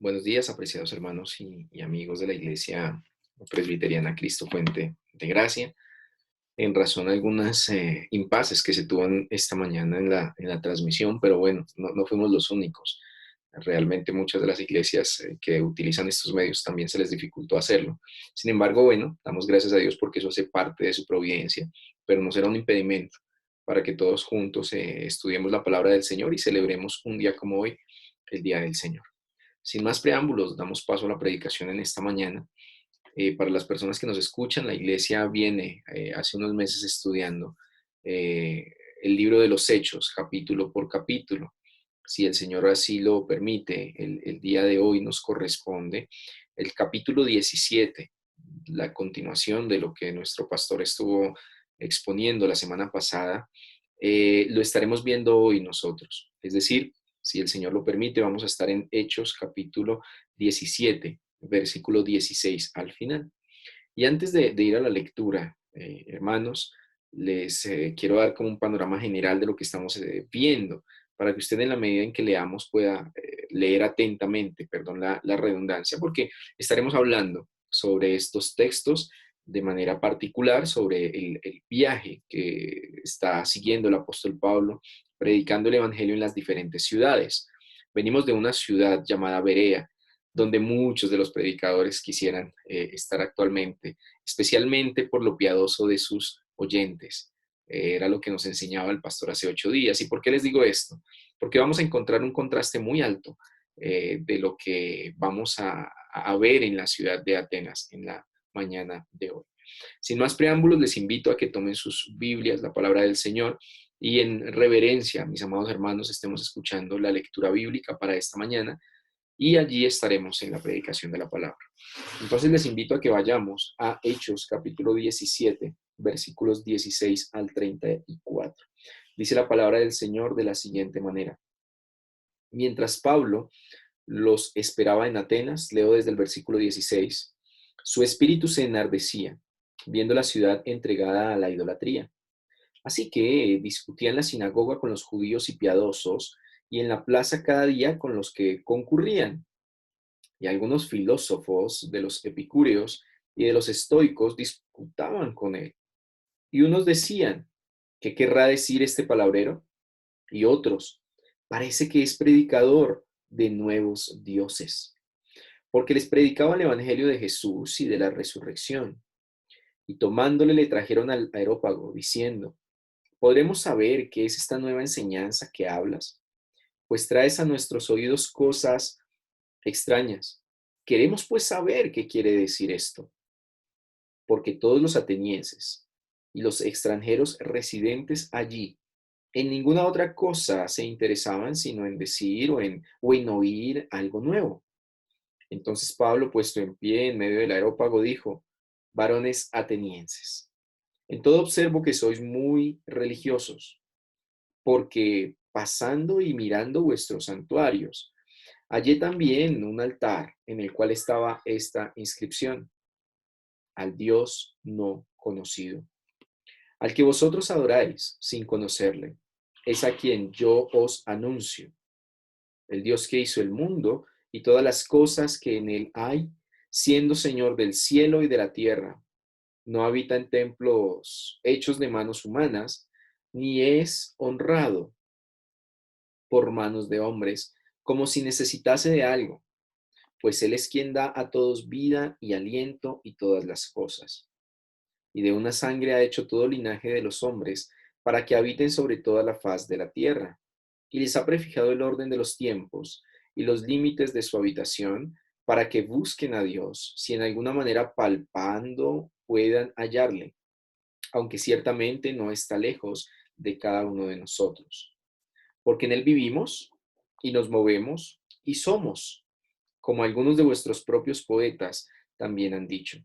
Buenos días, apreciados hermanos y amigos de la Iglesia Presbiteriana Cristo Fuente de Gracia. En razón a algunas impases que se tuvo esta mañana en la transmisión, pero bueno, no fuimos los únicos. Realmente muchas de las iglesias que utilizan estos medios también se les dificultó hacerlo. Sin embargo, bueno, damos gracias a Dios porque eso hace parte de su providencia, pero no será un impedimento para que todos juntos estudiemos la palabra del Señor y celebremos un día como hoy, el Día del Señor. Sin más preámbulos, damos paso a la predicación en esta mañana. Para las personas que nos escuchan, la iglesia viene hace unos meses estudiando eh, el libro de los Hechos, capítulo por capítulo. Si el Señor así lo permite, el día de hoy nos corresponde el capítulo 17, la continuación de lo que nuestro pastor estuvo exponiendo la semana pasada. Lo estaremos viendo hoy nosotros. Es decir, si el Señor lo permite, vamos a estar en Hechos capítulo 17, versículo 16 al final. Y antes de ir a la lectura, hermanos, les quiero dar como un panorama general de lo que estamos viendo, para que usted en la medida en que leamos pueda leer atentamente, perdón la redundancia, porque estaremos hablando sobre estos textos de manera particular, sobre el viaje que está siguiendo el apóstol Pablo, predicando el Evangelio en las diferentes ciudades. Venimos de una ciudad llamada Berea, donde muchos de los predicadores quisieran estar actualmente, especialmente por lo piadoso de sus oyentes. Era lo que nos enseñaba el pastor hace 8 días. ¿Y por qué les digo esto? Porque vamos a encontrar un contraste muy alto de lo que vamos a ver en la ciudad de Atenas en la mañana de hoy. Sin más preámbulos, les invito a que tomen sus Biblias, la palabra del Señor, y en reverencia, mis amados hermanos, estemos escuchando la lectura bíblica para esta mañana y allí estaremos en la predicación de la palabra. Entonces les invito a que vayamos a Hechos capítulo 17, versículos 16 al 34. Dice la palabra del Señor de la siguiente manera. Mientras Pablo los esperaba en Atenas, leo desde el versículo 16, su espíritu se enardecía, viendo la ciudad entregada a la idolatría. Así que discutía en la sinagoga con los judíos y piadosos, y en la plaza cada día con los que concurrían. Y algunos filósofos de los epicúreos y de los estoicos disputaban con él. Y unos decían, ¿qué querrá decir este palabrero? Y otros, parece que es predicador de nuevos dioses, porque les predicaba el evangelio de Jesús y de la resurrección. Y tomándole le trajeron al areópago, diciendo, ¿podremos saber qué es esta nueva enseñanza que hablas? Pues traes a nuestros oídos cosas extrañas. Queremos pues saber qué quiere decir esto, porque todos los atenienses y los extranjeros residentes allí en ninguna otra cosa se interesaban sino en decir o en oír algo nuevo. Entonces Pablo, puesto en pie en medio del areópago, dijo, varones atenienses, en todo observo que sois muy religiosos, porque pasando y mirando vuestros santuarios, hallé también un altar en el cual estaba esta inscripción, al Dios no conocido, al que vosotros adoráis sin conocerle, es a quien yo os anuncio, el Dios que hizo el mundo y todas las cosas que en él hay, siendo Señor del cielo y de la tierra. No habita en templos hechos de manos humanas, ni es honrado por manos de hombres, como si necesitase de algo, pues Él es quien da a todos vida y aliento y todas las cosas. Y de una sangre ha hecho todo linaje de los hombres, para que habiten sobre toda la faz de la tierra. Y les ha prefijado el orden de los tiempos y los límites de su habitación, para que busquen a Dios, si en alguna manera palpando puedan hallarle, aunque ciertamente no está lejos de cada uno de nosotros. Porque en Él vivimos y nos movemos y somos, como algunos de vuestros propios poetas también han dicho.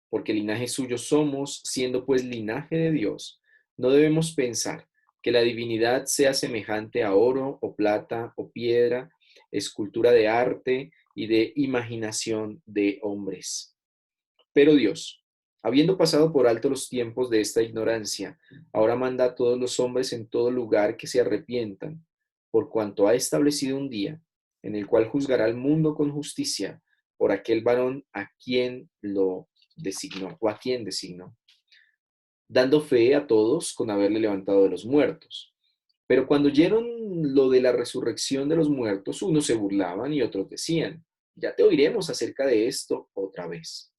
Porque linaje suyo somos, siendo pues linaje de Dios, no debemos pensar que la divinidad sea semejante a oro o plata o piedra, escultura de arte y de imaginación de hombres. Pero Dios, habiendo pasado por alto los tiempos de esta ignorancia, ahora manda a todos los hombres en todo lugar que se arrepientan, por cuanto ha establecido un día en el cual juzgará al mundo con justicia por aquel varón a quien lo designó o a quien designó, dando fe a todos con haberle levantado de los muertos. Pero cuando oyeron lo de la resurrección de los muertos, unos se burlaban y otros decían, ya te oiremos acerca de esto otra vez.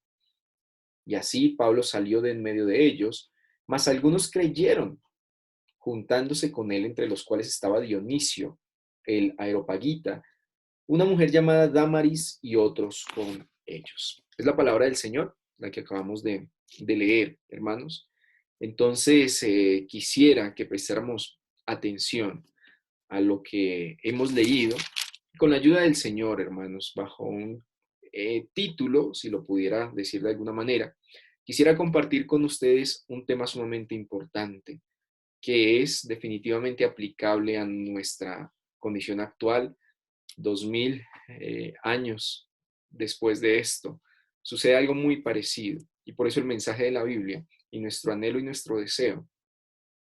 Y así Pablo salió de en medio de ellos, mas algunos creyeron, juntándose con él, entre los cuales estaba Dionisio, el Areopagita, una mujer llamada Damaris y otros con ellos. Es la palabra del Señor, la que acabamos de leer, hermanos. Entonces, quisiera que prestáramos atención a lo que hemos leído con la ayuda del Señor, hermanos, bajo un título, si lo pudiera decir de alguna manera. Quisiera compartir con ustedes un tema sumamente importante que es definitivamente aplicable a nuestra condición actual, 2000 años después de esto. Sucede algo muy parecido y por eso el mensaje de la Biblia y nuestro anhelo y nuestro deseo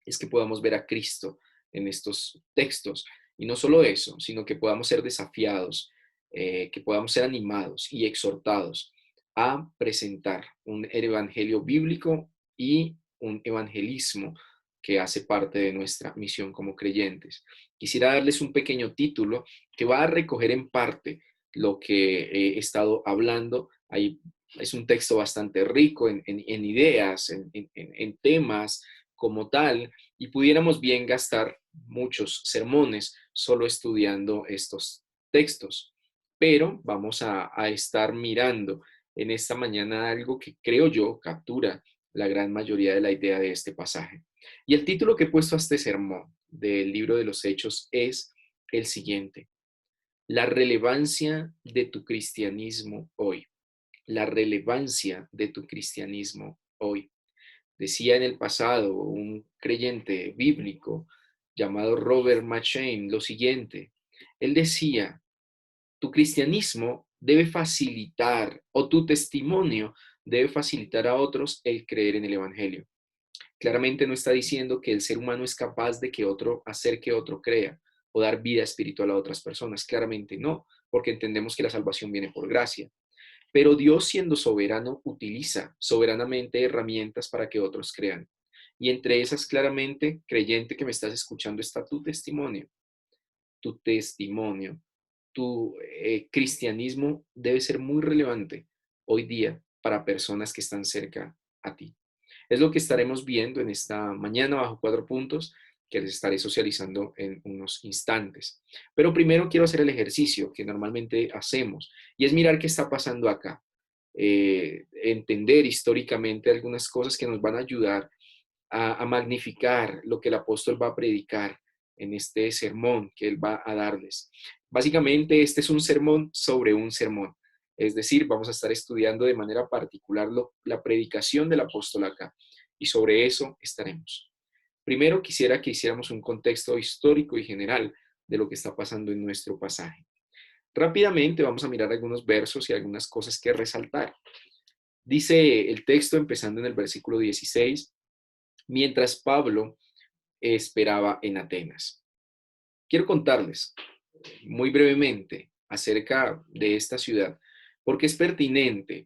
es que podamos ver a Cristo en estos textos. Y no solo eso, sino que podamos ser desafiados, que podamos ser animados y exhortados a presentar un evangelio bíblico y un evangelismo que hace parte de nuestra misión como creyentes. Quisiera darles un pequeño título que va a recoger en parte lo que he estado hablando. Ahí es un texto bastante rico en ideas, en temas como tal, y pudiéramos bien gastar muchos sermones solo estudiando estos textos. Pero vamos a estar mirando en esta mañana algo que creo yo captura la gran mayoría de la idea de este pasaje. Y el título que he puesto a este sermón del libro de los Hechos es el siguiente: la relevancia de tu cristianismo hoy. La relevancia de tu cristianismo hoy. Decía en el pasado un creyente bíblico llamado Robert McCheyne lo siguiente. Él decía, tu cristianismo debe facilitar, o tu testimonio debe facilitar a otros el creer en el Evangelio. Claramente no está diciendo que el ser humano es capaz de hacer que otro crea o dar vida espiritual a otras personas. Claramente no, porque entendemos que la salvación viene por gracia. Pero Dios, siendo soberano, utiliza soberanamente herramientas para que otros crean. Y entre esas, claramente, creyente que me estás escuchando, está tu testimonio. Tu testimonio, tu cristianismo debe ser muy relevante hoy día para personas que están cerca a ti. Es lo que estaremos viendo en esta mañana bajo 4 puntos que les estaré socializando en unos instantes. Pero primero quiero hacer el ejercicio que normalmente hacemos y es mirar qué está pasando acá. Entender históricamente algunas cosas que nos van a ayudar a magnificar lo que el apóstol va a predicar en este sermón que él va a darles. Básicamente, este es un sermón sobre un sermón. Es decir, vamos a estar estudiando de manera particular la predicación del apóstol acá. Y sobre eso estaremos. Primero, quisiera que hiciéramos un contexto histórico y general de lo que está pasando en nuestro pasaje. Rápidamente vamos a mirar algunos versos y algunas cosas que resaltar. Dice el texto, empezando en el versículo 16, mientras Pablo esperaba en Atenas. Quiero contarles muy brevemente acerca de esta ciudad, porque es pertinente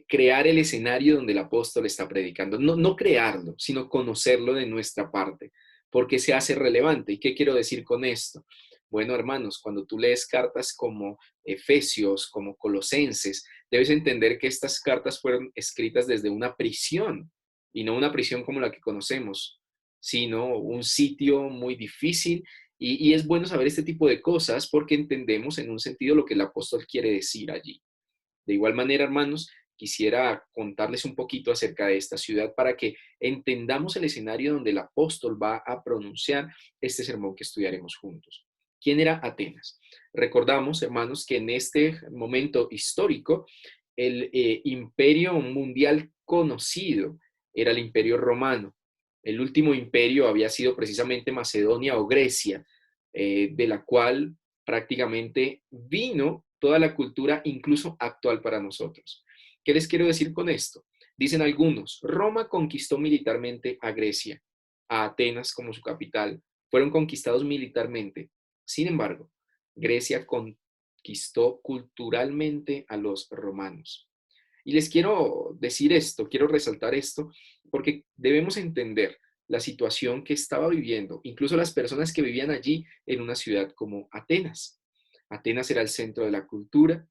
crear el escenario donde el apóstol está predicando. No crearlo, sino conocerlo de nuestra parte, porque se hace relevante. ¿Y qué quiero decir con esto? Bueno, hermanos, cuando tú lees cartas como Efesios, como Colosenses, debes entender que estas cartas fueron escritas desde una prisión, y no una prisión como la que conocemos, sino un sitio muy difícil. Y es bueno saber este tipo de cosas porque entendemos en un sentido lo que el apóstol quiere decir allí. De igual manera, hermanos, quisiera contarles un poquito acerca de esta ciudad para que entendamos el escenario donde el apóstol va a pronunciar este sermón que estudiaremos juntos. ¿Quién era Atenas? Recordamos, hermanos, que en este momento histórico, el imperio mundial conocido era el imperio romano. El último imperio había sido precisamente Macedonia o Grecia, de la cual prácticamente vino toda la cultura, incluso actual para nosotros. ¿Qué les quiero decir con esto? Dicen algunos, Roma conquistó militarmente a Grecia, a Atenas como su capital, fueron conquistados militarmente. Sin embargo, Grecia conquistó culturalmente a los romanos. Y les quiero decir esto, quiero resaltar esto, porque debemos entender la situación que estaba viviendo, incluso las personas que vivían allí en una ciudad como Atenas. Atenas era el centro de la cultura,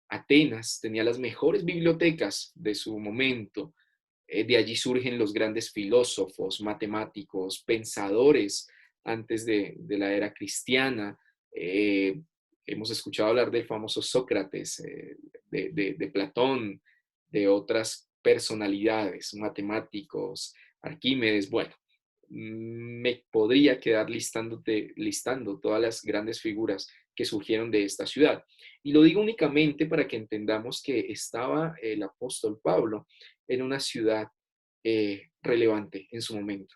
Atenas tenía las mejores bibliotecas de su momento, de allí surgen los grandes filósofos, matemáticos, pensadores antes de la era cristiana. Eh, Hemos escuchado hablar del famoso Sócrates, de Platón, de otras personalidades, matemáticos, Arquímedes. Bueno, me podría quedar listando todas las grandes figuras que surgieron de esta ciudad. Y lo digo únicamente para que entendamos que estaba el apóstol Pablo en una ciudad relevante en su momento.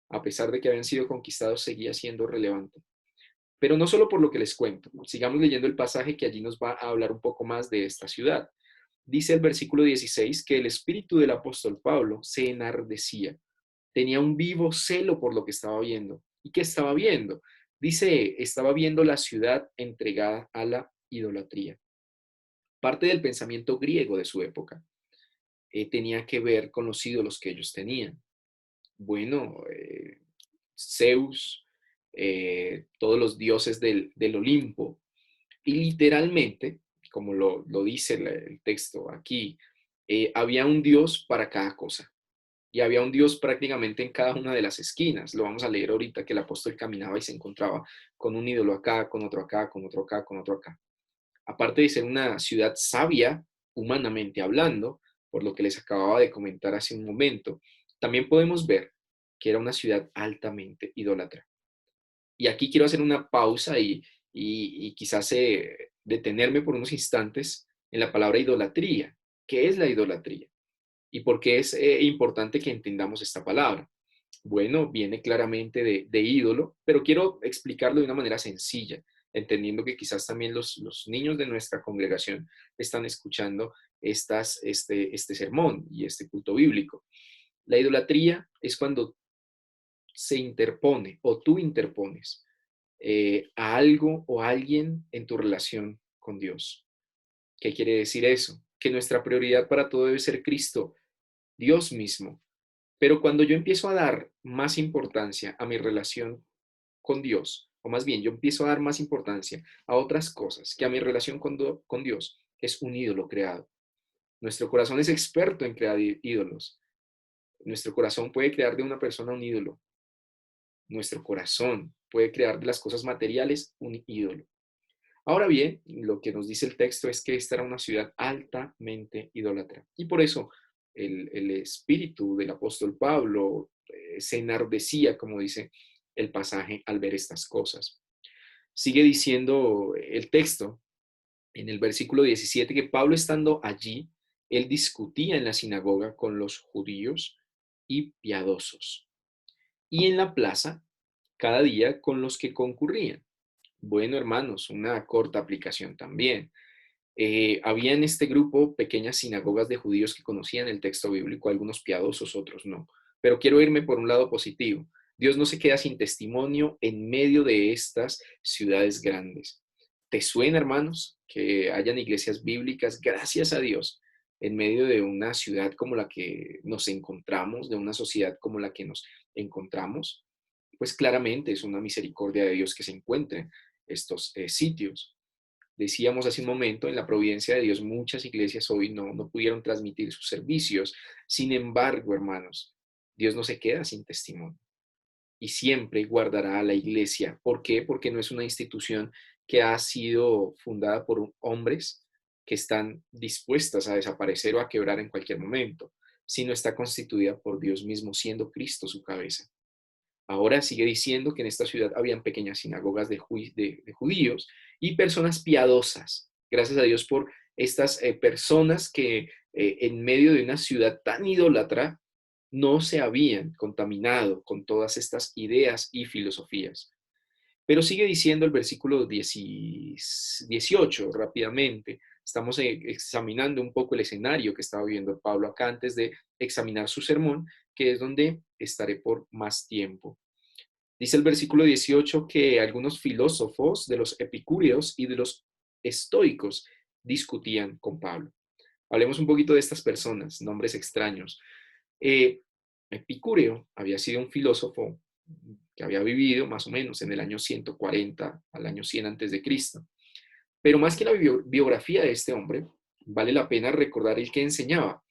A pesar de que habían sido conquistados, seguía siendo relevante. Pero no solo por lo que les cuento. Sigamos leyendo el pasaje que allí nos va a hablar un poco más de esta ciudad. Dice el versículo 16 que el espíritu del apóstol Pablo se enardecía. Tenía un vivo celo por lo que estaba viendo. ¿Y qué estaba viendo? Dice, estaba viendo la ciudad entregada a la idolatría. Parte del pensamiento griego de su época tenía que ver con los ídolos que ellos tenían. Bueno, Zeus, todos los dioses del Olimpo, y literalmente, como lo dice el texto aquí, había un dios para cada cosa. Y había un dios prácticamente en cada una de las esquinas. Lo vamos a leer ahorita que el apóstol caminaba y se encontraba con un ídolo acá, con otro acá, con otro acá, con otro acá. Aparte de ser una ciudad sabia, humanamente hablando, por lo que les acababa de comentar hace un momento, también podemos ver que era una ciudad altamente idólatra. Y aquí quiero hacer una pausa y quizás detenerme por unos instantes en la palabra idolatría. ¿Qué es la idolatría? ¿Y por qué es importante que entendamos esta palabra? Bueno, viene claramente de ídolo, pero quiero explicarlo de una manera sencilla, entendiendo que quizás también los niños de nuestra congregación están escuchando este sermón y este culto bíblico. La idolatría es cuando se interpone o tú interpones a algo o a alguien en tu relación con Dios. ¿Qué quiere decir eso? Que nuestra prioridad para todo debe ser Cristo, Dios mismo. Pero cuando yo empiezo a dar más importancia a mi relación con Dios, o más bien yo empiezo a dar más importancia a otras cosas que a mi relación con Dios, es un ídolo creado. Nuestro corazón es experto en crear ídolos. Nuestro corazón puede crear de una persona un ídolo. Nuestro corazón puede crear de las cosas materiales un ídolo. Ahora bien, lo que nos dice el texto es que esta era una ciudad altamente idólatra. Y por eso el espíritu del apóstol Pablo se enardecía, como dice el pasaje, al ver estas cosas. Sigue diciendo el texto en el versículo 17 que Pablo estando allí, él discutía en la sinagoga con los judíos y piadosos. Y en la plaza, cada día con los que concurrían. Bueno, hermanos, una corta aplicación también. Había en este grupo pequeñas sinagogas de judíos que conocían el texto bíblico, algunos piadosos, otros no. Pero quiero irme por un lado positivo. Dios no se queda sin testimonio en medio de estas ciudades grandes. ¿Te suena, hermanos, que hayan iglesias bíblicas, gracias a Dios, en medio de una ciudad como la que nos encontramos, de una sociedad como la que nos encontramos? Pues claramente es una misericordia de Dios que se encuentren estos sitios. Decíamos hace un momento, en la providencia de Dios, muchas iglesias hoy no pudieron transmitir sus servicios. Sin embargo, hermanos, Dios no se queda sin testimonio y siempre guardará a la iglesia. ¿Por qué? Porque no es una institución que ha sido fundada por hombres que están dispuestas a desaparecer o a quebrar en cualquier momento, sino está constituida por Dios mismo, siendo Cristo su cabeza. Ahora sigue diciendo que en esta ciudad habían pequeñas sinagogas de judíos y personas piadosas. Gracias a Dios por estas personas que en medio de una ciudad tan idólatra no se habían contaminado con todas estas ideas y filosofías. Pero sigue diciendo el versículo 18 rápidamente. Estamos examinando un poco el escenario que estaba viviendo Pablo acá antes de examinar su sermón, que es donde estaré por más tiempo. Dice el versículo 18 que algunos filósofos de los epicúreos y de los estoicos discutían con Pablo. Hablemos un poquito de estas personas, nombres extraños. Eh, Epicúreo había sido un filósofo que había vivido más o menos en el año 140 al año 100 antes de Cristo. Pero más que la biografía de este hombre, vale la pena recordar el que enseñaba,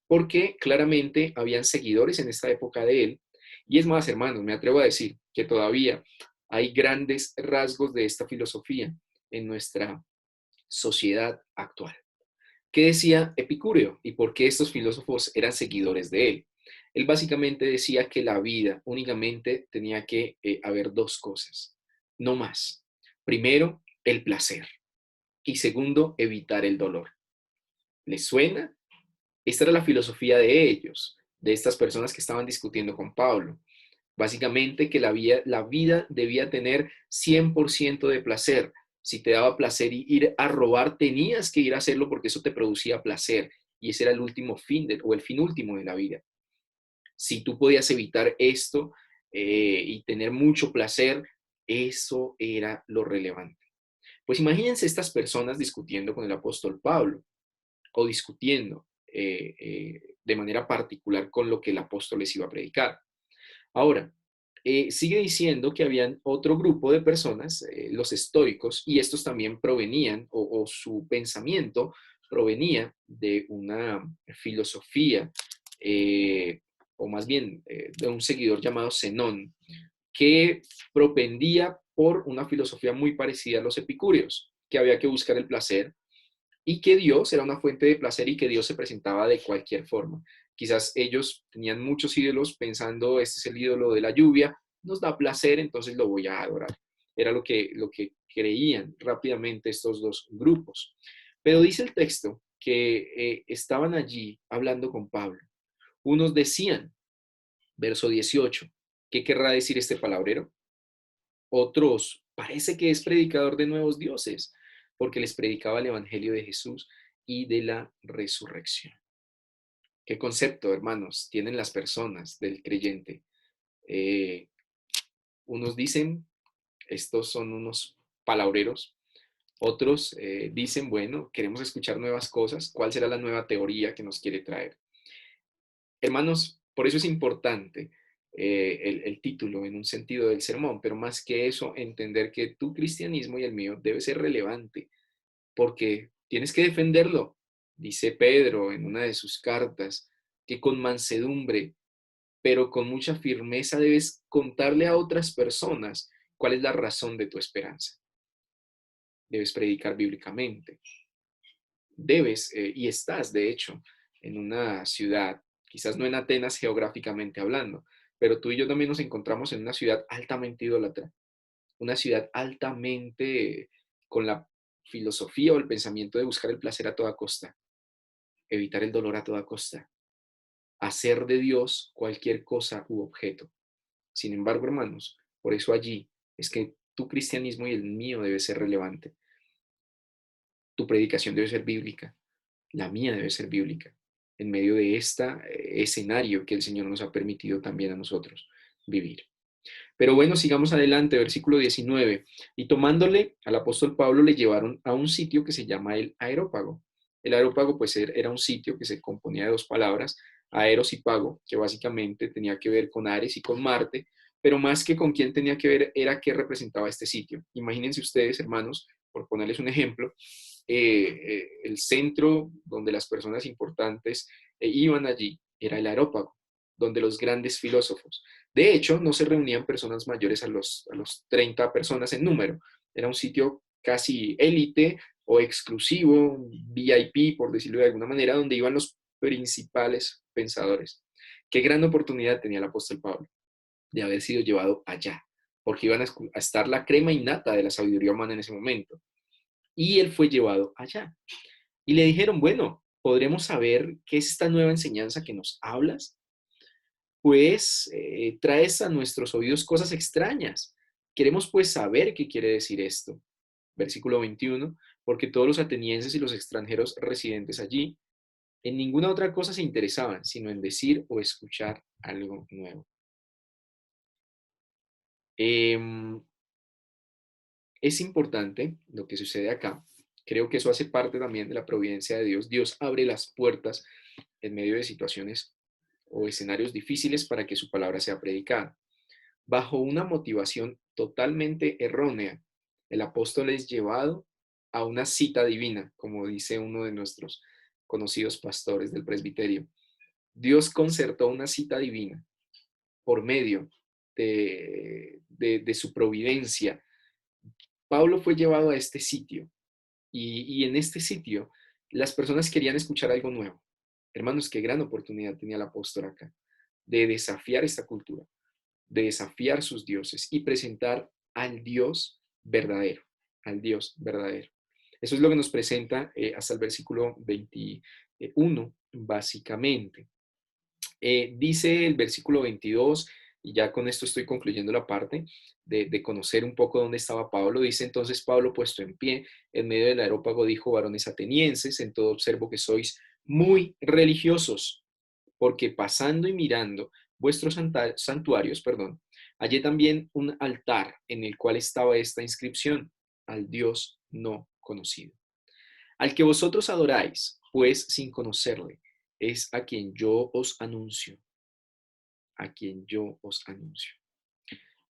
porque claramente habían seguidores en esta época de él. Y es más, hermanos, me atrevo a decir que todavía hay grandes rasgos de esta filosofía en nuestra sociedad actual. ¿Qué decía Epicúreo y por qué estos filósofos eran seguidores de él? Él básicamente decía que la vida únicamente tenía que haber dos cosas, no más. Primero, el placer y segundo, evitar el dolor. ¿Les suena? Esta era la filosofía de ellos, de estas personas que estaban discutiendo con Pablo. Básicamente que la vida debía tener 100% de placer. Si te daba placer ir a robar, tenías que ir a hacerlo porque eso te producía placer. Y ese era el último fin o el fin último de la vida. Si tú podías evitar esto y tener mucho placer, eso era lo relevante. Pues imagínense estas personas discutiendo con el apóstol Pablo o discutiendo de manera particular con lo que el apóstol les iba a predicar. Ahora, sigue diciendo que habían otro grupo de personas, los estoicos, y estos también provenían, o su pensamiento provenía de una filosofía, o más bien de un seguidor llamado Zenón, que propendía por una filosofía muy parecida a los epicúreos, que había que buscar el placer y que Dios era una fuente de placer y que Dios se presentaba de cualquier forma. Quizás ellos tenían muchos ídolos pensando, este es el ídolo de la lluvia, nos da placer, entonces lo voy a adorar. Era lo que creían rápidamente estos dos grupos. Pero dice el texto que estaban allí hablando con Pablo. Unos decían, verso 18, ¿qué querrá decir este palabrero? Otros, parece que es predicador de nuevos dioses, porque les predicaba el Evangelio de Jesús y de la resurrección. ¿Qué concepto, hermanos, tienen las personas del creyente? Eh, Unos dicen, estos son unos palabreros. Otros dicen, bueno, queremos escuchar nuevas cosas. ¿Cuál será la nueva teoría que nos quiere traer? Hermanos, por eso es importante el título en un sentido del sermón, pero más que eso, entender que tu cristianismo y el mío debe ser relevante, porque tienes que defenderlo. Dice Pedro en una de sus cartas, que con mansedumbre, pero con mucha firmeza debes contarle a otras personas cuál es la razón de tu esperanza. Debes predicar bíblicamente. Debes, y estás, de hecho, en una ciudad, quizás no en Atenas geográficamente hablando, pero tú y yo también nos encontramos en una ciudad altamente idólatra, una ciudad altamente con la filosofía o el pensamiento de buscar el placer a toda costa, evitar el dolor a toda costa, hacer de Dios cualquier cosa u objeto. Sin embargo, hermanos, por eso allí es que tu cristianismo y el mío debe ser relevante. Tu predicación debe ser bíblica, la mía debe ser bíblica, en medio de este escenario que el Señor nos ha permitido también a nosotros vivir. Pero bueno, sigamos adelante, versículo 19. Y tomándole al apóstol Pablo le llevaron a un sitio que se llama el Areópago. El Areópago pues era un sitio que se componía de dos palabras, Aeros y Pago, que básicamente tenía que ver con Ares y con Marte, pero más que con quién tenía que ver era qué representaba este sitio. Imagínense ustedes, hermanos, por ponerles un ejemplo, el centro donde las personas importantes iban allí era el Areópago, donde los grandes filósofos. De hecho, no se reunían personas mayores a los 30 personas en número. Era un sitio casi élite o exclusivo, VIP, por decirlo de alguna manera, donde iban los principales pensadores. Qué gran oportunidad tenía el apóstol Pablo de haber sido llevado allá, porque iban a estar la crema innata de la sabiduría humana en ese momento. Y él fue llevado allá. Y le dijeron, bueno, ¿podremos saber qué es esta nueva enseñanza que nos hablas? Pues traes a nuestros oídos cosas extrañas. Queremos pues saber qué quiere decir esto. Versículo 21, porque todos los atenienses y los extranjeros residentes allí en ninguna otra cosa se interesaban, sino en decir o escuchar algo nuevo. Es importante lo que sucede acá, Creo que eso hace parte también de la providencia de Dios. Dios abre las puertas en medio de situaciones o escenarios difíciles para que su palabra sea predicada. Bajo una motivación totalmente errónea, el apóstol es llevado a una cita divina, como dice uno de nuestros conocidos pastores del presbiterio. Dios concertó una cita divina por medio de su providencia. Pablo fue llevado a este sitio y en este sitio las personas querían escuchar algo nuevo. Hermanos, qué gran oportunidad tenía el apóstol acá de desafiar esta cultura, de desafiar sus dioses y presentar al Dios verdadero, al Dios verdadero. Eso es lo que nos presenta hasta el versículo 21, básicamente. Dice el versículo 22, y ya con esto estoy concluyendo la parte de conocer un poco dónde estaba Pablo. Dice entonces Pablo, puesto en pie en medio del areópago, dijo: varones atenienses, en todo observo que sois muy religiosos, porque pasando y mirando vuestros santuarios, hallé también un altar en el cual estaba esta inscripción: al Dios no conocido. Al que vosotros adoráis, pues sin conocerle, es a quien yo os anuncio, a quien yo os anuncio.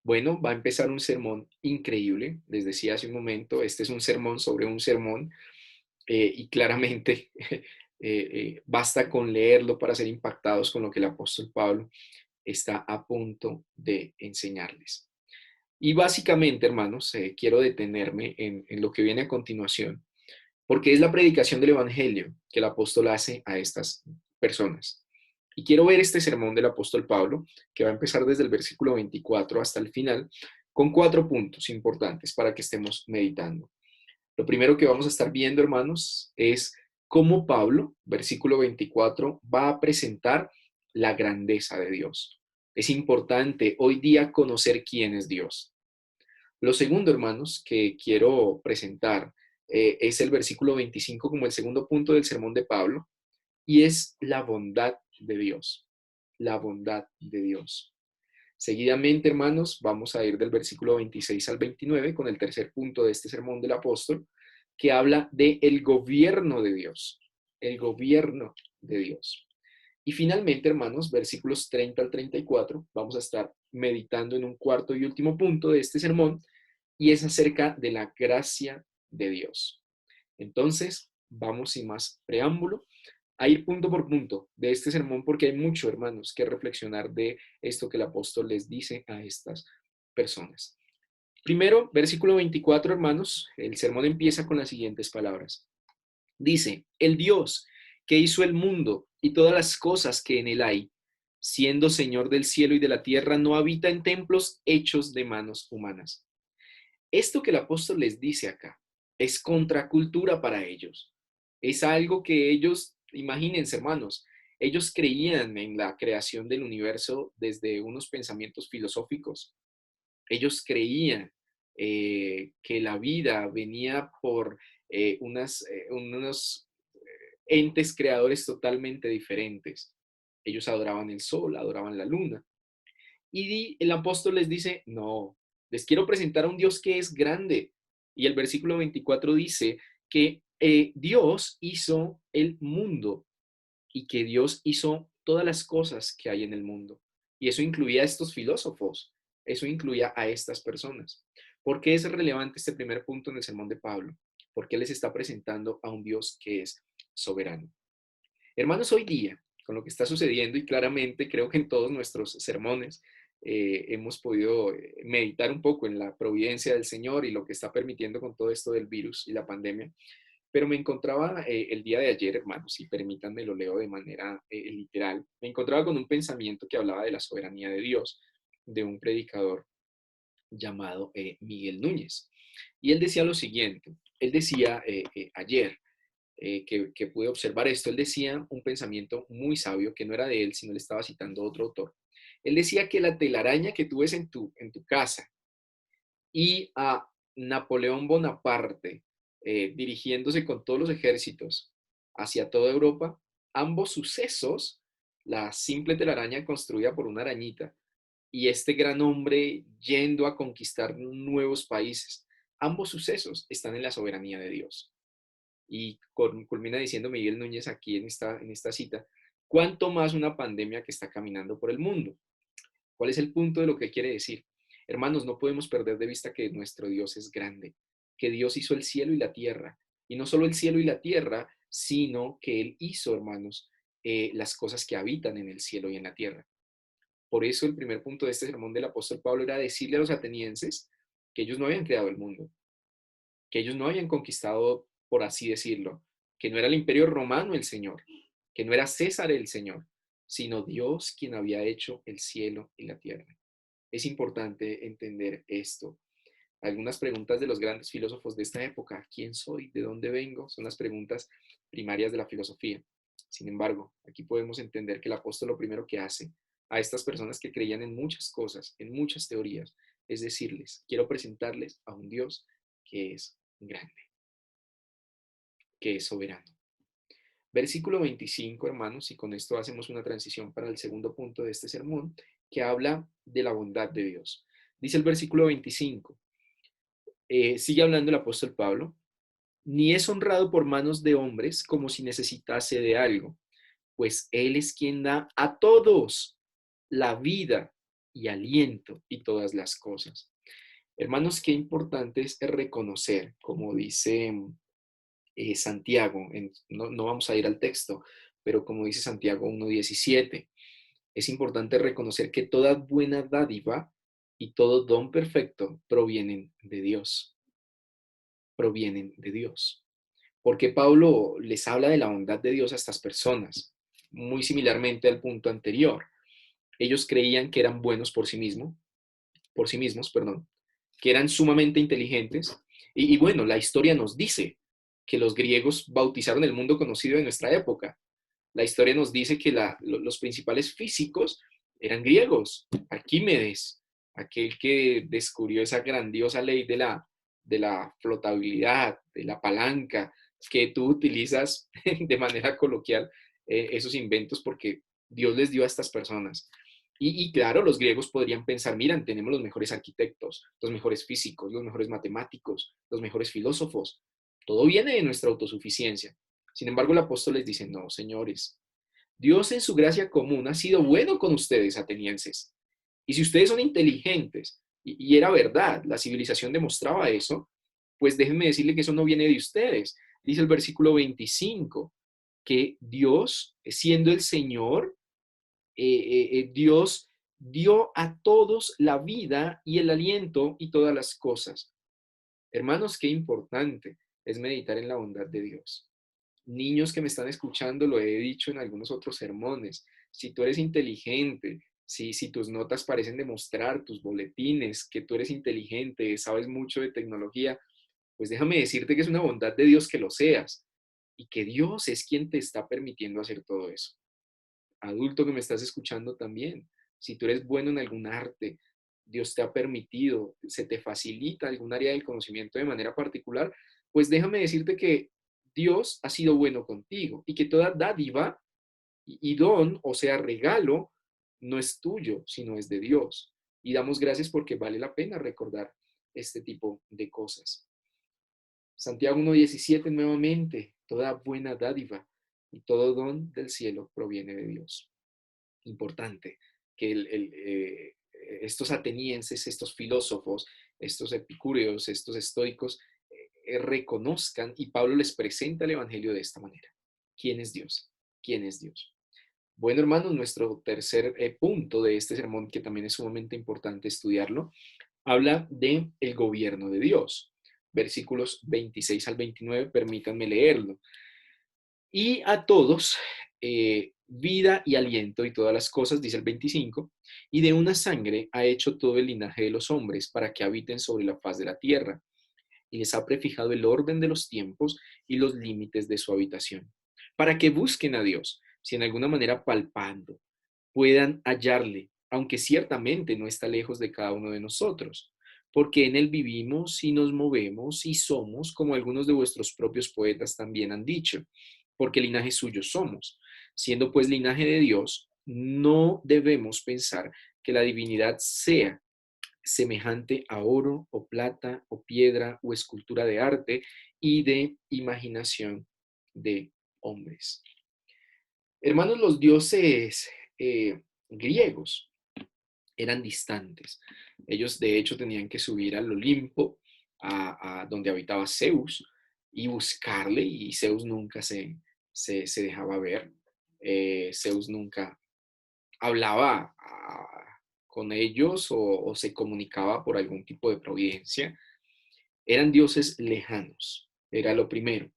Bueno, va a empezar un sermón increíble. Les decía hace un momento, este es un sermón sobre un sermón y claramente basta con leerlo para ser impactados con lo que el apóstol Pablo está a punto de enseñarles. Y básicamente, hermanos, quiero detenerme en lo que viene a continuación, porque es la predicación del Evangelio que el apóstol hace a estas personas. Y quiero ver este sermón del apóstol Pablo, que va a empezar desde el versículo 24 hasta el final, con 4 puntos importantes para que estemos meditando. Lo primero que vamos a estar viendo, hermanos, es cómo Pablo, versículo 24, va a presentar la grandeza de Dios. Es importante hoy día conocer quién es Dios. Lo segundo, hermanos, que quiero presentar es el versículo 25 como el segundo punto del sermón de Pablo, y es la bondad de Dios. La bondad de Dios. Seguidamente, hermanos, vamos a ir del versículo 26 al 29 con el tercer punto de este sermón del apóstol, que habla de el gobierno de Dios. El gobierno de Dios. Y finalmente, hermanos, versículos 30 al 34, vamos a estar meditando en un cuarto y último punto de este sermón, y es acerca de la gracia de Dios. Entonces, vamos sin más preámbulo a ir punto por punto de este sermón, porque hay mucho, hermanos, que reflexionar de esto que el apóstol les dice a estas personas. Primero, versículo 24, hermanos, el sermón empieza con las siguientes palabras. Dice: el Dios que hizo el mundo y todas las cosas que en él hay, siendo Señor del cielo y de la tierra, no habita en templos hechos de manos humanas. Esto que el apóstol les dice acá es contracultura para ellos. Es algo que ellos, imagínense, hermanos, ellos creían en la creación del universo desde unos pensamientos filosóficos. Ellos creían que la vida venía por unos entes creadores totalmente diferentes. Ellos adoraban el sol, adoraban la luna. Y el apóstol les dice: no, les quiero presentar a un Dios que es grande. Y el versículo 24 dice que Dios hizo el mundo y que Dios hizo todas las cosas que hay en el mundo. Y eso incluía a estos filósofos, eso incluía a estas personas. ¿Por qué es relevante este primer punto en el sermón de Pablo? Porque les está presentando a un Dios que es soberano. Hermanos, hoy día, con lo que está sucediendo, y claramente creo que en todos nuestros sermones hemos podido meditar un poco en la providencia del Señor y lo que está permitiendo con todo esto del virus y la pandemia, pero me encontraba el día de ayer, hermanos, y permítanme lo leo de manera literal, me encontraba con un pensamiento que hablaba de la soberanía de Dios, de un predicador llamado Miguel Núñez. Y él decía lo siguiente, él decía ayer, que pude observar esto, él decía un pensamiento muy sabio que no era de él, sino le estaba citando a otro autor. Él decía que la telaraña que tú ves en tu casa y a Napoleón Bonaparte dirigiéndose con todos los ejércitos hacia toda Europa, ambos sucesos, la simple telaraña construida por una arañita y este gran hombre yendo a conquistar nuevos países, ambos sucesos están en la soberanía de Dios. Y culmina diciendo Miguel Núñez aquí en esta cita, ¿cuánto más una pandemia que está caminando por el mundo? ¿Cuál es el punto de lo que quiere decir? Hermanos, no podemos perder de vista que nuestro Dios es grande, que Dios hizo el cielo y la tierra. Y no solo el cielo y la tierra, sino que Él hizo, hermanos, las cosas que habitan en el cielo y en la tierra. Por eso el primer punto de este sermón del apóstol Pablo era decirle a los atenienses que ellos no habían creado el mundo, que ellos no habían conquistado, por así decirlo, que no era el imperio romano el Señor, que no era César el Señor, sino Dios quien había hecho el cielo y la tierra. Es importante entender esto. Algunas preguntas de los grandes filósofos de esta época, ¿quién soy? ¿De dónde vengo? Son las preguntas primarias de la filosofía. Sin embargo, aquí podemos entender que el apóstol lo primero que hace a estas personas que creían en muchas cosas, en muchas teorías, es decirles, quiero presentarles a un Dios que es grande, que es soberano. Versículo 25, hermanos, y con esto hacemos una transición para el segundo punto de este sermón, que habla de la bondad de Dios. Dice el versículo 25, sigue hablando el apóstol Pablo, ni es honrado por manos de hombres como si necesitase de algo, pues Él es quien da a todos la vida y aliento y todas las cosas. Hermanos, qué importante es reconocer, como dice Santiago, no vamos a ir al texto, pero como dice Santiago 1:17, es importante reconocer que toda buena dádiva y todo don perfecto provienen de Dios. Porque Pablo les habla de la bondad de Dios a estas personas, muy similarmente al punto anterior. Ellos creían que eran buenos por sí mismos, perdón, que eran sumamente inteligentes. Y bueno, la historia nos dice que los griegos bautizaron el mundo conocido de nuestra época. La historia nos dice que los principales físicos eran griegos. Arquímedes, aquel que descubrió esa grandiosa ley de la flotabilidad, de la palanca, que tú utilizas de manera coloquial esos inventos porque Dios les dio a estas personas. Y claro, los griegos podrían pensar, miran, tenemos los mejores arquitectos, los mejores físicos, los mejores matemáticos, los mejores filósofos. Todo viene de nuestra autosuficiencia. Sin embargo, el apóstol les dice, no, señores, Dios en su gracia común ha sido bueno con ustedes, atenienses. Y si ustedes son inteligentes, y era verdad, la civilización demostraba eso, pues déjenme decirle que eso no viene de ustedes. Dice el versículo 25, que Dios, siendo el Señor, Dios dio a todos la vida y el aliento y todas las cosas. Hermanos, qué importante es meditar en la bondad de Dios. Niños que me están escuchando, lo he dicho en algunos otros sermones, si tú eres inteligente, si tus notas parecen demostrar, tus boletines, que tú eres inteligente, sabes mucho de tecnología, pues déjame decirte que es una bondad de Dios que lo seas y que Dios es quien te está permitiendo hacer todo eso. Adulto que me estás escuchando también, si tú eres bueno en algún arte, Dios te ha permitido, se te facilita algún área del conocimiento de manera particular, pues déjame decirte que Dios ha sido bueno contigo y que toda dádiva y don, o sea, regalo, no es tuyo, sino es de Dios. Y damos gracias porque vale la pena recordar este tipo de cosas. Santiago 1:17 nuevamente, toda buena dádiva y todo don del cielo proviene de Dios. Importante que estos atenienses, estos filósofos, estos epicúreos, estos estoicos, reconozcan y Pablo les presenta el Evangelio de esta manera. ¿Quién es Dios? ¿Quién es Dios? Bueno, hermanos, nuestro tercer punto de este sermón, que también es sumamente importante estudiarlo, habla de el gobierno de Dios. Versículos 26 al 29, permítanme leerlo. Y a todos, vida y aliento y todas las cosas, dice el 25, y de una sangre ha hecho todo el linaje de los hombres para que habiten sobre la faz de la tierra, y les ha prefijado el orden de los tiempos y los límites de su habitación, para que busquen a Dios, si en alguna manera palpando puedan hallarle, aunque ciertamente no está lejos de cada uno de nosotros, porque en él vivimos y nos movemos y somos, como algunos de vuestros propios poetas también han dicho, porque linaje suyo somos. Siendo pues linaje de Dios, no debemos pensar que la divinidad sea semejante a oro o plata o piedra o escultura de arte y de imaginación de hombres. Hermanos, los dioses griegos eran distantes. Ellos de hecho tenían que subir al Olimpo, a donde habitaba Zeus, y buscarle, y Zeus nunca se dejaba ver. Zeus nunca hablaba con ellos o se comunicaba por algún tipo de providencia. Eran dioses lejanos, era lo primero.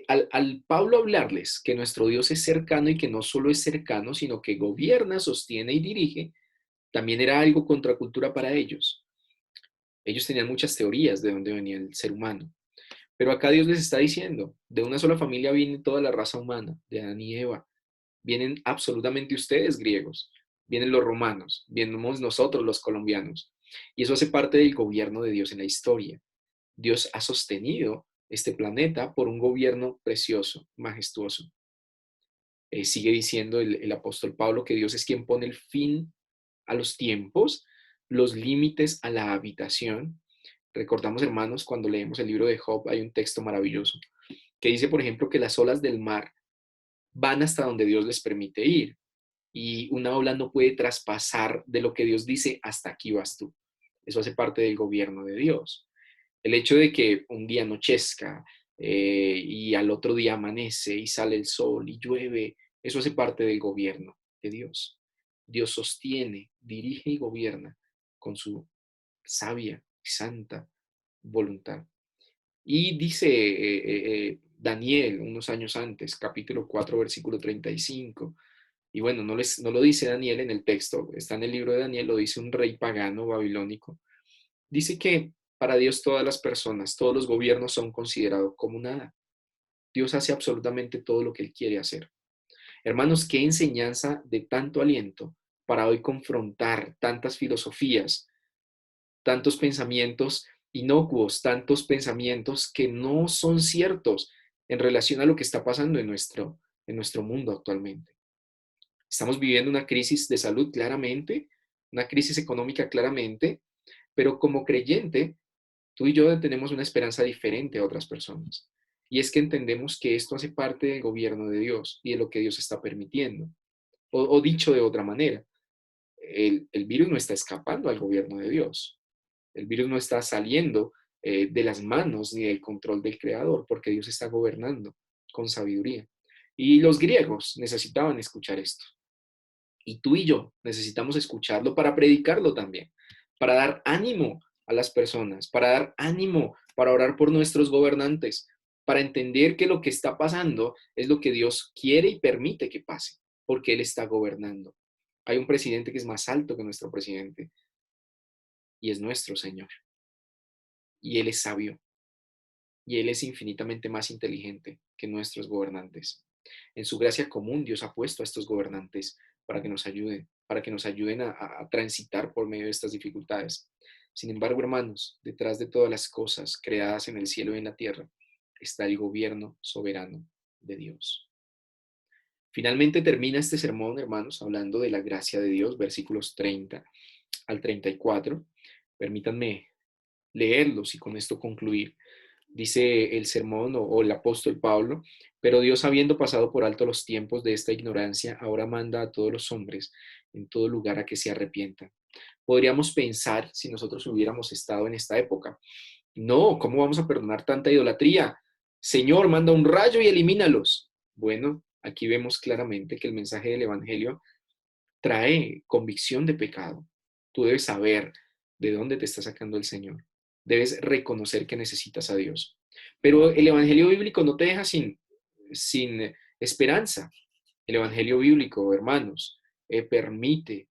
Al Pablo hablarles que nuestro Dios es cercano y que no solo es cercano, sino que gobierna, sostiene y dirige, también era algo contracultura para ellos. Ellos tenían muchas teorías de dónde venía el ser humano. Pero acá Dios les está diciendo, de una sola familia viene toda la raza humana, de Adán y Eva. Vienen absolutamente ustedes, griegos. Vienen los romanos, venimos nosotros, los colombianos. Y eso hace parte del gobierno de Dios en la historia. Dios ha sostenido este planeta por un gobierno precioso, majestuoso. Sigue diciendo el apóstol Pablo que Dios es quien pone el fin a los tiempos, los límites a la habitación. Recordamos, hermanos, cuando leemos el libro de Job, hay un texto maravilloso que dice, por ejemplo, que las olas del mar van hasta donde Dios les permite ir y una ola no puede traspasar de lo que Dios dice hasta aquí vas tú. Eso hace parte del gobierno de Dios. El hecho de que un día anochezca y al otro día amanece y sale el sol y llueve, eso hace parte del gobierno de Dios. Dios sostiene, dirige y gobierna con su sabia y santa voluntad. Y dice Daniel unos años antes, capítulo 4, versículo 35, y bueno, no lo dice Daniel en el texto, está en el libro de Daniel, lo dice un rey pagano babilónico. Dice que para Dios todas las personas, todos los gobiernos son considerados como nada. Dios hace absolutamente todo lo que Él quiere hacer. Hermanos, qué enseñanza de tanto aliento para hoy confrontar tantas filosofías, tantos pensamientos inocuos, tantos pensamientos que no son ciertos en relación a lo que está pasando en nuestro mundo actualmente. Estamos viviendo una crisis de salud claramente, una crisis económica claramente, pero como creyente, tú y yo tenemos una esperanza diferente a otras personas. Y es que entendemos que esto hace parte del gobierno de Dios y de lo que Dios está permitiendo. O dicho de otra manera, el virus no está escapando al gobierno de Dios. El virus no está saliendo de las manos ni del control del Creador, porque Dios está gobernando con sabiduría. Y los griegos necesitaban escuchar esto. Y tú y yo necesitamos escucharlo para predicarlo también, para dar ánimo a las personas, para dar ánimo, para orar por nuestros gobernantes, para entender que lo que está pasando es lo que Dios quiere y permite que pase, porque Él está gobernando. Hay un presidente que es más alto que nuestro presidente y es nuestro Señor. Y Él es sabio y Él es infinitamente más inteligente que nuestros gobernantes. En su gracia común, Dios ha puesto a estos gobernantes para que nos ayuden a transitar por medio de estas dificultades. Sin embargo, hermanos, detrás de todas las cosas creadas en el cielo y en la tierra está el gobierno soberano de Dios. Finalmente termina este sermón, hermanos, hablando de la gracia de Dios, versículos 30 al 34. Permítanme leerlos y con esto concluir. Dice el sermón o el apóstol Pablo, pero Dios habiendo pasado por alto los tiempos de esta ignorancia, ahora manda a todos los hombres en todo lugar a que se arrepientan. Podríamos pensar si nosotros hubiéramos estado en esta época. No, ¿cómo vamos a perdonar tanta idolatría? Señor, manda un rayo y elimínalos. Bueno, aquí vemos claramente que el mensaje del Evangelio trae convicción de pecado. Tú debes saber de dónde te está sacando el Señor. Debes reconocer que necesitas a Dios. Pero el Evangelio bíblico no te deja sin esperanza. El Evangelio bíblico, hermanos, permite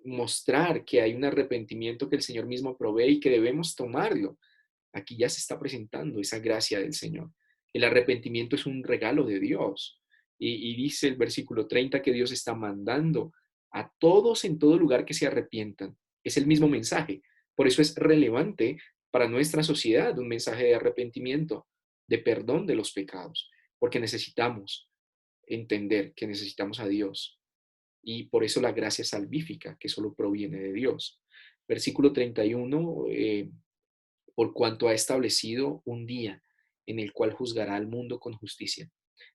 mostrar que hay un arrepentimiento que el Señor mismo provee y que debemos tomarlo. Aquí ya se está presentando esa gracia del Señor. El arrepentimiento es un regalo de Dios. Y dice el versículo 30 que Dios está mandando a todos en todo lugar que se arrepientan. Es el mismo mensaje. Por eso es relevante para nuestra sociedad un mensaje de arrepentimiento, de perdón de los pecados, porque necesitamos entender que necesitamos a Dios. Y por eso la gracia salvífica, que solo proviene de Dios. Versículo 31, por cuanto ha establecido un día en el cual juzgará al mundo con justicia.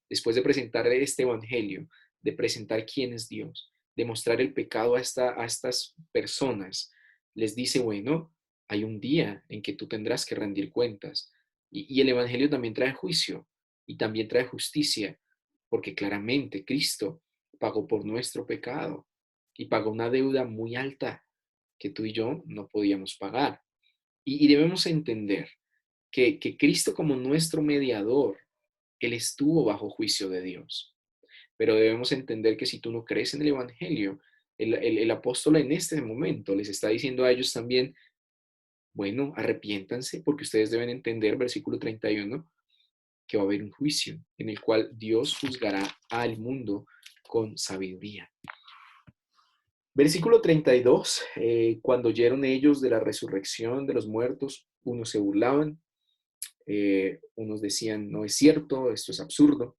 Después de presentar este evangelio, de presentar quién es Dios, de mostrar el pecado a estas personas, les dice, bueno, hay un día en que tú tendrás que rendir cuentas. Y el evangelio también trae juicio y también trae justicia, porque claramente Cristo pagó por nuestro pecado y pagó una deuda muy alta que tú y yo no podíamos pagar. Y debemos entender que Cristo como nuestro mediador, Él estuvo bajo juicio de Dios. Pero debemos entender que si tú no crees en el Evangelio, el apóstol en este momento les está diciendo a ellos también, bueno, arrepiéntanse porque ustedes deben entender, versículo 31, que va a haber un juicio en el cual Dios juzgará al mundo con sabiduría. Versículo 32, cuando oyeron ellos de la resurrección de los muertos, unos se burlaban, unos decían, no es cierto, esto es absurdo.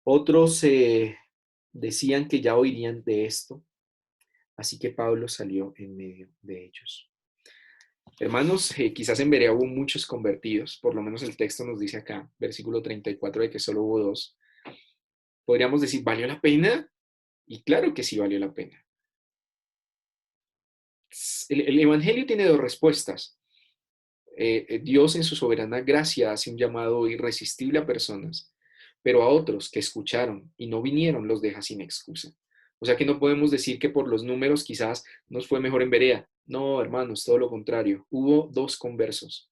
Otros decían que ya oirían de esto, así que Pablo salió en medio de ellos. Hermanos, quizás en Berea hubo muchos convertidos, por lo menos el texto nos dice acá, versículo 34, de que solo hubo dos. Podríamos decir, ¿valió la pena? Y claro que sí valió la pena. El Evangelio tiene dos respuestas. Dios en su soberana gracia hace un llamado irresistible a personas, pero a otros que escucharon y no vinieron los deja sin excusa. O sea que no podemos decir que por los números quizás nos fue mejor en Berea. No, hermanos, todo lo contrario. Hubo dos conversos.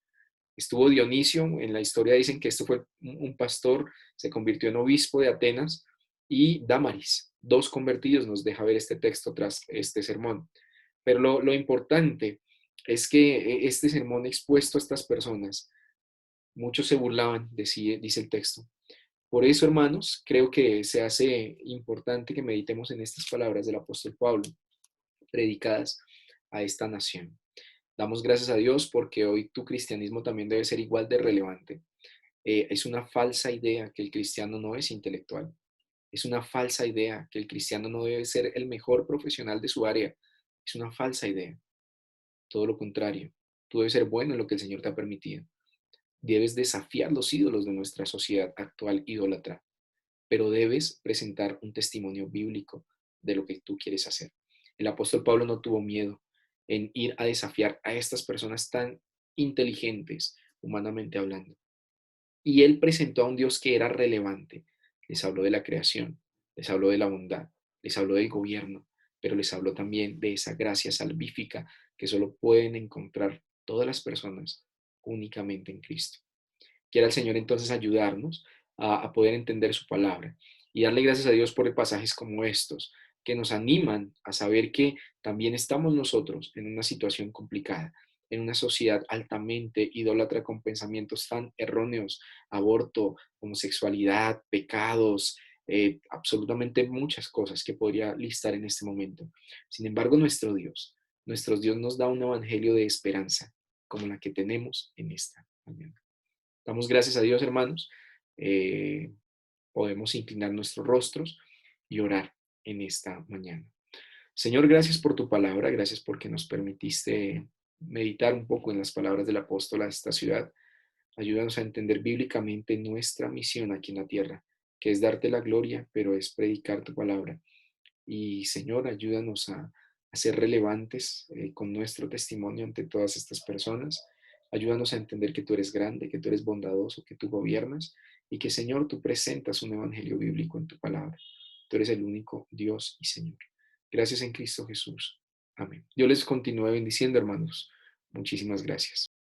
Estuvo Dionisio, en la historia dicen que esto fue un pastor, se convirtió en obispo de Atenas, y Dámaris, dos convertidos, nos deja ver este texto tras este sermón. Pero lo importante es que este sermón expuesto a estas personas, muchos se burlaban, dice el texto. Por eso, hermanos, creo que se hace importante que meditemos en estas palabras del apóstol Pablo, predicadas a esta nación. Damos gracias a Dios porque hoy tu cristianismo también debe ser igual de relevante. Es una falsa idea que el cristiano no es intelectual. Es una falsa idea que el cristiano no debe ser el mejor profesional de su área. Es una falsa idea. Todo lo contrario. Tú debes ser bueno en lo que el Señor te ha permitido. Debes desafiar los ídolos de nuestra sociedad actual idólatra, pero debes presentar un testimonio bíblico de lo que tú quieres hacer. El apóstol Pablo no tuvo miedo en ir a desafiar a estas personas tan inteligentes, humanamente hablando. Y él presentó a un Dios que era relevante. Les habló de la creación, les habló de la bondad, les habló del gobierno, pero les habló también de esa gracia salvífica que solo pueden encontrar todas las personas únicamente en Cristo. Quiera el Señor entonces ayudarnos a poder entender su palabra y darle gracias a Dios por pasajes como estos, que nos animan a saber que también estamos nosotros en una situación complicada, en una sociedad altamente idólatra con pensamientos tan erróneos, aborto, homosexualidad, pecados, absolutamente muchas cosas que podría listar en este momento. Sin embargo, nuestro Dios nos da un evangelio de esperanza como la que tenemos en esta mañana. Damos gracias a Dios, hermanos. Eh, Podemos inclinar nuestros rostros y orar en esta mañana. Señor, gracias por tu palabra, gracias porque nos permitiste meditar un poco en las palabras del apóstol a esta ciudad. Ayúdanos a entender bíblicamente nuestra misión aquí en la tierra, que es darte la gloria, pero es predicar tu palabra. Y Señor, ayúdanos a ser relevantes con nuestro testimonio ante todas estas personas. Ayúdanos a entender que tú eres grande, que tú eres bondadoso, que tú gobiernas y que, Señor, tú presentas un evangelio bíblico en tu palabra. Tú eres el único Dios y Señor. Gracias en Cristo Jesús. Amén. Yo les continúe bendiciendo, hermanos. Muchísimas gracias.